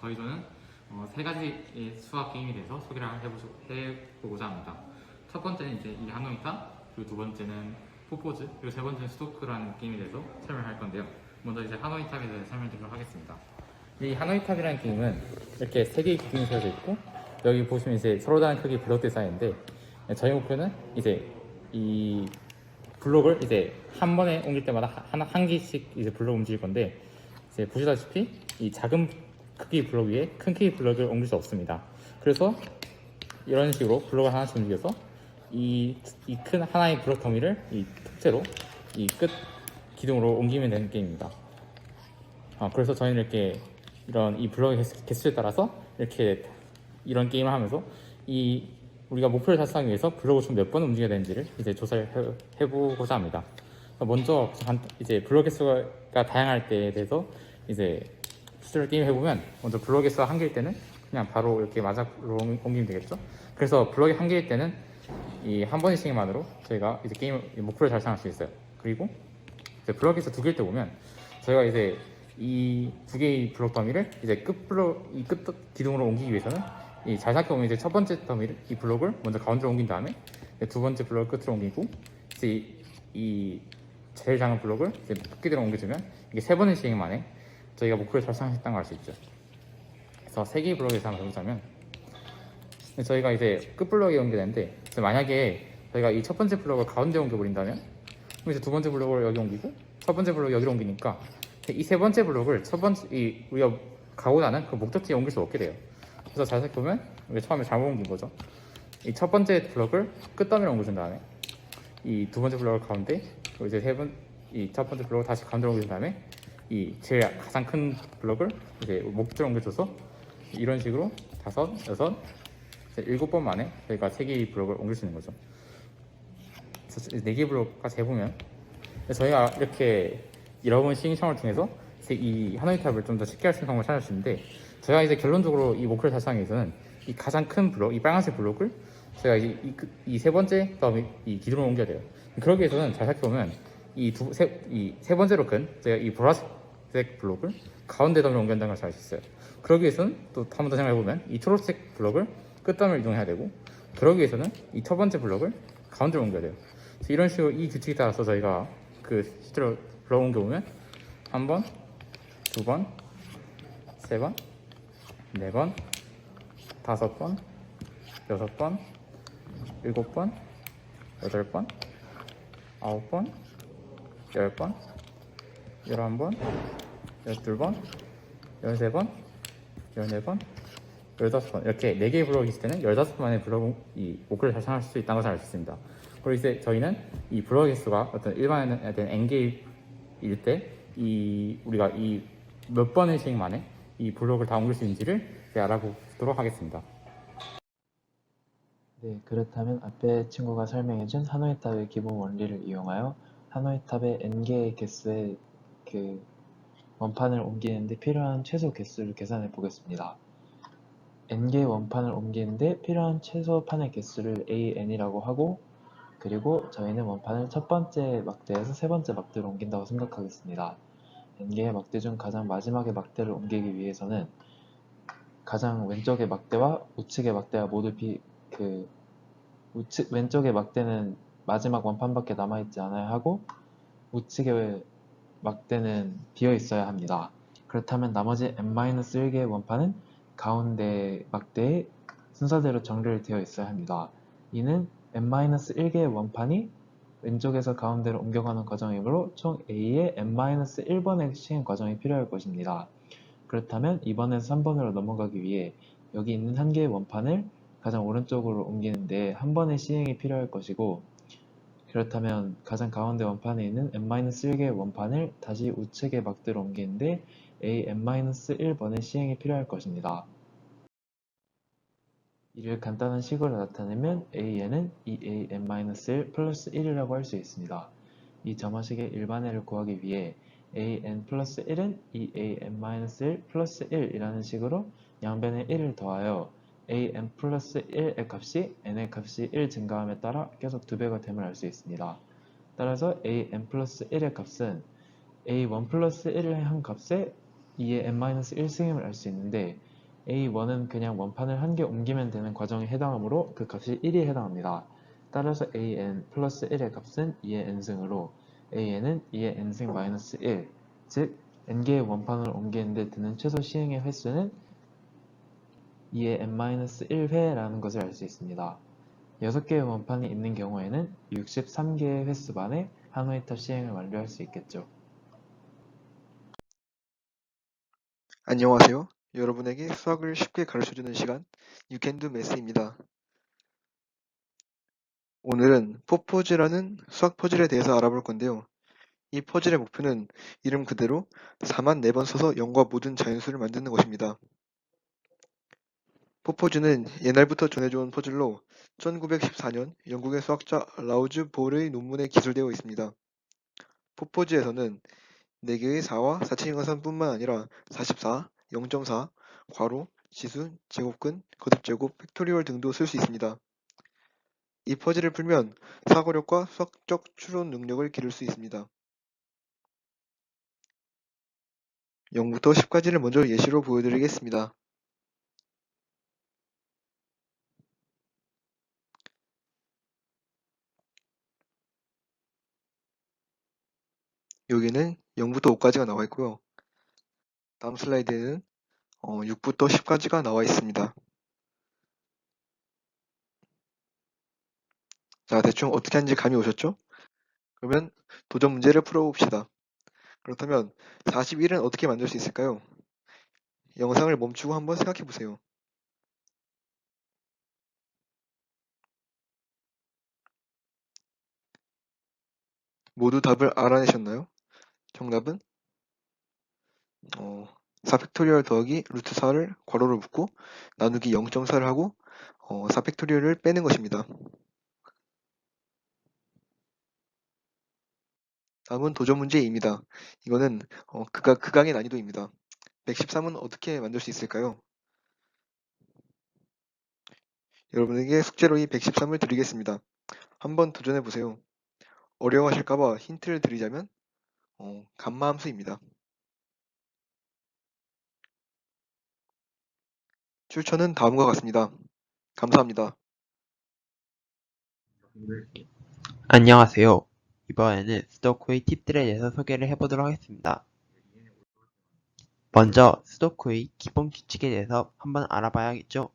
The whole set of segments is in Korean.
저희는 세 가지의 수학 게임에 대해서 소개를 해보고자 합니다. 첫 번째는 이제 이 하노이타, 그리고 두 번째는 포포즈, 그리고 세 번째는 수도크라는 게임에 대해서 설명할 건데요. 먼저 이제 하노이탑에 대해서 설명드리도록 하겠습니다. 이 하노이탑이라는 게임은 이렇게 세 개의 기둥이 세워져 있고, 여기 보시면 이제 서로 다른 크기의 블록들이 쌓여있는데, 저희 목표는 이제 이 블록을 이제 한 번에 옮길 때마다 한 개씩 이제 블록 움직일 건데, 이제 보시다시피 이 작은 크기 블록 위에 큰 크기 블록을 옮길 수 없습니다. 그래서 이런 식으로 블록을 하나씩 움직여서 이 큰 하나의 블록 더미를 이 통째로 이 끝 기둥으로 옮기면 되는 게임입니다. 그래서 저희는 이렇게 이런 이 블록의 개수에 따라서 이렇게 이런 게임을 하면서 이 우리가 목표를 달성하기 위해서 블록을 총 몇 번 움직여야 되는지를 이제 조사를 해보고자 합니다. 먼저 이제 블록 개수가 다양할 때에 대해서 이제 실제로 게임 해보면, 먼저 블록 개수가 한 개일 때는 그냥 바로 이렇게 마작으로 옮기면 되겠죠. 그래서 블록이 한 개일 때는 이 한 번씩만으로 저희가 이제 게임 목표를 달성할 수 있어요. 그리고 이제 블록 개수 두 개일 때 보면 저희가 이제 이 두 개의 블록 더미를 이제 끝 기둥으로 옮기기 위해서는 이 잘 생각해보면 이제 첫 번째 더미를 이 블록을 먼저 가운데로 옮긴 다음에 두 번째 블록을 끝으로 옮기고, 이제 이 제일 작은 블록을 이제 끝기둥으로 옮겨주면 이게 세 번의 시행 만에 저희가 목표를 달성했다는 걸 알 수 있죠. 그래서 세 개의 블록에서 한번 해보자면, 저희가 이제 끝 블록에 옮겨야 되는데, 만약에 저희가 이 첫 번째 블록을 가운데 옮겨버린다면, 그럼 이제 두 번째 블록을 여기 옮기고 첫 번째 블록을 여기로 옮기니까 이 세 번째 블록을 우리가 가고자 하는 그 목적지에 옮길 수 없게 돼요. 그래서 잘 살펴보면 우리가 처음에 잘못 옮긴 거죠. 이 첫 번째 블록을 끝더미로 옮겨준 다음에 이 두 번째 블록을 가운데, 그리고 이제 이 첫 번째 블록을 다시 가운데로 옮겨준 다음에 이 제일 가장 큰 블록을 이제 목적지로 옮겨줘서 이런 식으로 5, 6, 7번 만에 저희가 3개의 블록을 옮길 수 있는 거죠. 그래서 4개의 블록까지 해보면 저희가 이렇게 여러 번 시행착오를 통해서 이 하노이탑을 좀 더 쉽게 할 수 있는 방법을 찾을 수 있는데, 저희가 이제 결론적으로 이 목표를 달성하기 위해서는 이 가장 큰 블록, 이 빨간색 블록을 저희가 이제 이 세 번째 다음에 이 기둥으로 옮겨야 돼요. 그러기 위해서는 잘 살펴보면 이 세 번째로 큰 저희가 이 보라색 블록을 가운데 더미로 옮겨야 걸 알 수 있어요. 그러기 위해서는 또 한 번 더 생각해보면 이 초록색 블록을 끝더미로 이동해야 되고, 그러기 위해서는 이 첫 번째 블록을 가운데로 옮겨야 돼요. 이런 식으로 이 규칙에 따라서 저희가 실제로 블록 옮겨보면 한 번, 두 번, 세 번, 네 번, 5번, 6번, 7번, 8번, 9번, 10번, 11번, 12번, 13번, 14번, 15번, 이렇게 4개의 블록이 있을 때는 15번의 이 목표를 달성할 수 있다는 것을 알 수 있습니다. 그리고 이제 저희는 이 블록 개수가 어떤 일반화된 n개일 때 우리가 이 몇 번의 시행 만에 이 블록을 다 옮길 수 있는지를 알아보도록 하겠습니다. 네, 그렇다면 앞에 친구가 설명해준 하노이탑의 기본 원리를 이용하여 하노이탑의 n개의 개수의 원판을 옮기는데 필요한 최소 개수를 계산해 보겠습니다. n개의 원판을 옮기는데 필요한 최소 판의 개수를 AN이라고 하고, 그리고 저희는 원판을 첫 번째 막대에서 세 번째 막대로 옮긴다고 생각하겠습니다. n개의 막대 중 가장 마지막의 막대를 옮기기 위해서는 가장 왼쪽의 막대와 우측의 막대가 모두 왼쪽의 막대는 마지막 원판밖에 남아있지 않아야 하고, 우측의 막대는 비어 있어야 합니다. 그렇다면 나머지 n-1개의 원판은 가운데 막대에 순서대로 정렬 되어 있어야 합니다. 이는 n-1개의 원판이 왼쪽에서 가운데로 옮겨가는 과정이므로 총 A의 n-1번의 시행 과정이 필요할 것입니다. 그렇다면 2번에서 3번으로 넘어가기 위해 여기 있는 한 개의 원판을 가장 오른쪽으로 옮기는데 한 번의 시행이 필요할 것이고, 그렇다면 가장 가운데 원판에 있는 n-1개의 원판을 다시 우측의 막대로 옮기는데 a n-1번의 시행이 필요할 것입니다. 이를 간단한 식으로 나타내면 an은 2a n-1 플러스 1이라고 할 수 있습니다. 이 점화식의 일반회를 구하기 위해 an 플러스 1은 2a n-1 플러스 1이라는 식으로 양변에 1을 더하여 an 플러스 1의 값이 n의 값이 1 증가함에 따라 계속 2배가 됨을 알 수 있습니다. 따라서 an 플러스 1의 값은 a1 플러스 1을 한 값에 2의 n-1승임을 알 수 있는데, A1은 그냥 원판을 한 개 옮기면 되는 과정에 해당하므로 그 값이 1에 해당합니다. 따라서 AN 플러스 1의 값은 2의 n승으로 AN은 2의 n승 마이너스 1, 즉 n개의 원판을 옮기는데 드는 최소 시행의 횟수는 2의 n-1회라는 것을 알 수 있습니다. 6개의 원판이 있는 경우에는 63개의 횟수 만에 한 웨이터 시행을 완료할 수 있겠죠. 안녕하세요. 여러분에게 수학을 쉽게 가르쳐주는 시간 You Can Do Math입니다. 오늘은 포포즈라는 수학 퍼즐에 대해서 알아볼 건데요. 이 퍼즐의 목표는 이름 그대로 4만 4번 써서 0과 모든 자연수를 만드는 것입니다. 포포즈는 옛날부터 전해져온 퍼즐로 1914년 영국의 수학자 라우즈 볼의 논문에 기술되어 있습니다. 포포즈에서는 4개의 4와 4층 선뿐만 아니라 44, 0.4, 괄호, 지수, 제곱근, 거듭제곱, 팩토리얼 등도 쓸 수 있습니다. 이 퍼즐을 풀면 사고력과 수학적 추론 능력을 기를 수 있습니다. 0부터 10까지를 먼저 예시로 보여드리겠습니다. 여기는 0부터 5까지가 나와 있고요. 다음 슬라이드에는 6부터 10까지가 나와 있습니다. 자, 대충 어떻게 하는지 감이 오셨죠? 그러면 도전 문제를 풀어봅시다. 그렇다면 41은 어떻게 만들 수 있을까요? 영상을 멈추고 한번 생각해 보세요. 모두 답을 알아내셨나요? 정답은 4팩토리얼 더하기 루트 4를 괄호를 묶고 나누기 0.4를 하고 4팩토리얼을 빼는 것입니다. 다음은 도전 문제입니다. 이거는 극강의 난이도입니다. 113은 어떻게 만들 수 있을까요? 여러분에게 숙제로 이 113을 드리겠습니다. 한번 도전해 보세요. 어려워하실까봐 힌트를 드리자면 감마함수입니다. 출처는 다음과 같습니다. 감사합니다. 안녕하세요. 이번에는 스도쿠의 팁들에 대해서 소개를 해보도록 하겠습니다. 먼저 스도쿠의 기본 규칙에 대해서 한번 알아봐야겠죠.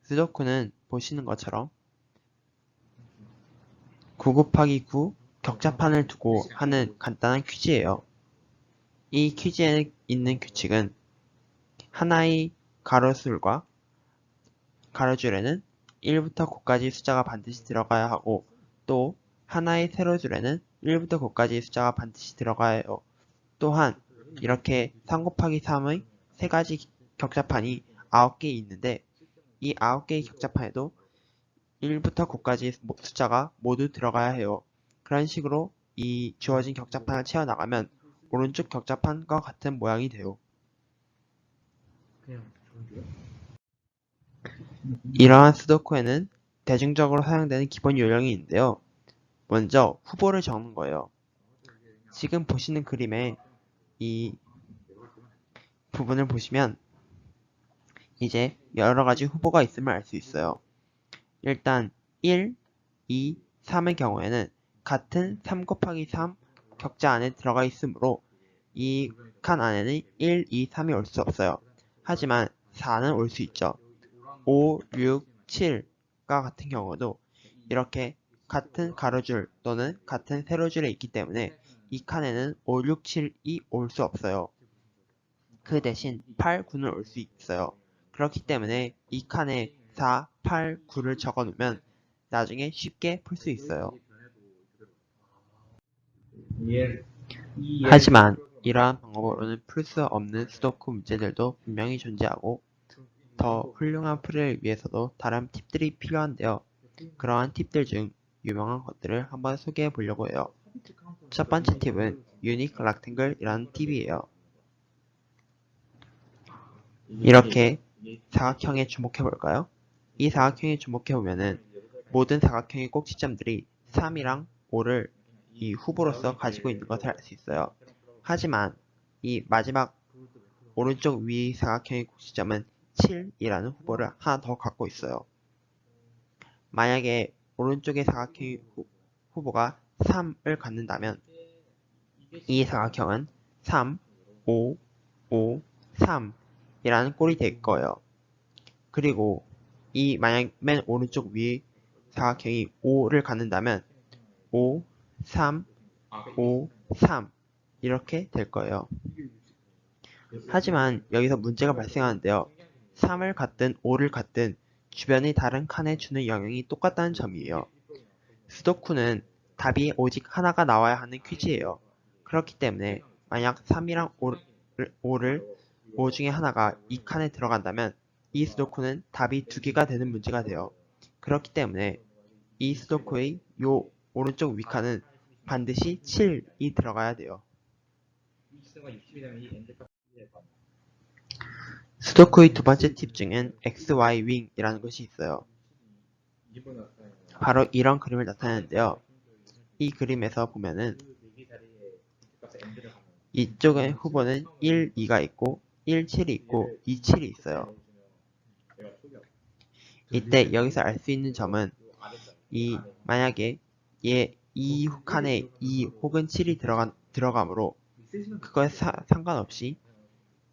스도쿠는 보시는 것처럼 9 곱하기 9 격자판을 두고 하는 간단한 퀴즈예요. 이 퀴즈에 있는 규칙은 하나의 가로줄과 가로줄에는 1부터 9까지 숫자가 반드시 들어가야 하고 또 하나의 세로줄에는 1부터 9까지 숫자가 반드시 들어가야 해요. 또한 이렇게 3 곱하기 3의 세 가지 격자판이 9개 있는데 이 9개의 격자판에도 1부터 9까지 숫자가 모두 들어가야 해요. 그런 식으로 이 주어진 격자판을 채워나가면 오른쪽 격자판과 같은 모양이 돼요. 이러한 스도쿠에는 대중적으로 사용되는 기본 요령이 있는데요. 먼저 후보를 적는 거예요. 지금 보시는 그림에 이 부분을 보시면 이제 여러가지 후보가 있음을 알 수 있어요. 일단 1, 2, 3의 경우에는 같은 3 곱하기 3 격자 안에 들어가 있으므로 이 칸 안에는 1, 2, 3이 올 수 없어요. 하지만 4는 올 수 있죠. 5, 6, 7과 같은 경우도 이렇게 같은 가로줄 또는 같은 세로줄에 있기 때문에 이 칸에는 5, 6, 7이 올 수 없어요. 그 대신 8, 9는 올 수 있어요. 그렇기 때문에 이 칸에 4, 8, 9를 적어 놓으면 나중에 쉽게 풀 수 있어요. 하지만 이러한 방법으로는 풀 수 없는 스도쿠 문제들도 분명히 존재하고 더 훌륭한 풀이를 위해서도 다른 팁들이 필요한데요. 그러한 팁들 중 유명한 것들을 한번 소개해 보려고 해요. 첫 번째 팁은 유닉 락탱글이라는 팁이에요. 이렇게 사각형에 주목해 볼까요? 이 사각형에 주목해 보면은 모든 사각형의 꼭지점들이 3이랑 5를 이 후보로서 가지고 있는 것을 알 수 있어요. 하지만 이 마지막 오른쪽 위 사각형의 꼭지점은 7이라는 후보를 하나 더 갖고 있어요. 만약에 오른쪽의 사각형 후보가 3을 갖는다면 이 사각형은 3, 5, 5, 3 이라는 꼴이 될 거예요. 그리고 이 만약 맨 오른쪽 위 사각형이 5를 갖는다면 5, 3, 5, 3 이렇게 될 거예요. 하지만 여기서 문제가 발생하는데요. 3을 갖든 5를 갖든 주변의 다른 칸에 주는 영향이 똑같다는 점이에요. 스도쿠는 답이 오직 하나가 나와야 하는 퀴즈예요. 그렇기 때문에 만약 3이랑 5를 5 중에 하나가 이 칸에 들어간다면 이 스도쿠는 답이 2개가 되는 문제가 돼요. 그렇기 때문에 이 스도쿠의 요 오른쪽 위칸은 반드시 7이 들어가야 돼요. 스도쿠의 두 번째 팁 중엔 XY 윙이라는 것이 있어요. 바로 이런 그림을 나타내는데요. 이 그림에서 보면은 이쪽에 후보는 1, 2가 있고 1, 7이 있고 2, 7이 있어요. 이때 여기서 알 수 있는 점은 만약에 이 칸에 2 혹은 7이 들어가므로 그거에 상관없이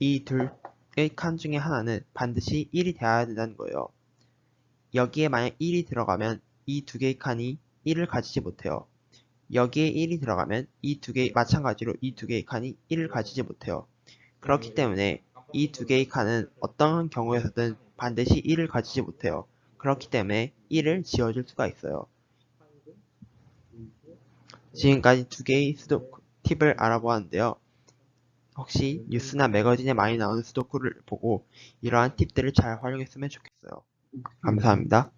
이 둘의 칸 중에 하나는 반드시 1이 되어야 된다는 거예요. 여기에 만약 1이 들어가면 이 두 개의 칸이 1을 가지지 못해요. 여기에 1이 들어가면 마찬가지로 이 두 개의 칸이 1을 가지지 못해요. 그렇기 때문에 이 두 개의 칸은 어떤 경우에서든 반드시 1을 가지지 못해요. 그렇기 때문에 1을 지워줄 수가 있어요. 지금까지 두 개의 수도쿠 팁을 알아보았는데요. 혹시 뉴스나 매거진에 많이 나오는 수도쿠를 보고 이러한 팁들을 잘 활용했으면 좋겠어요. 감사합니다.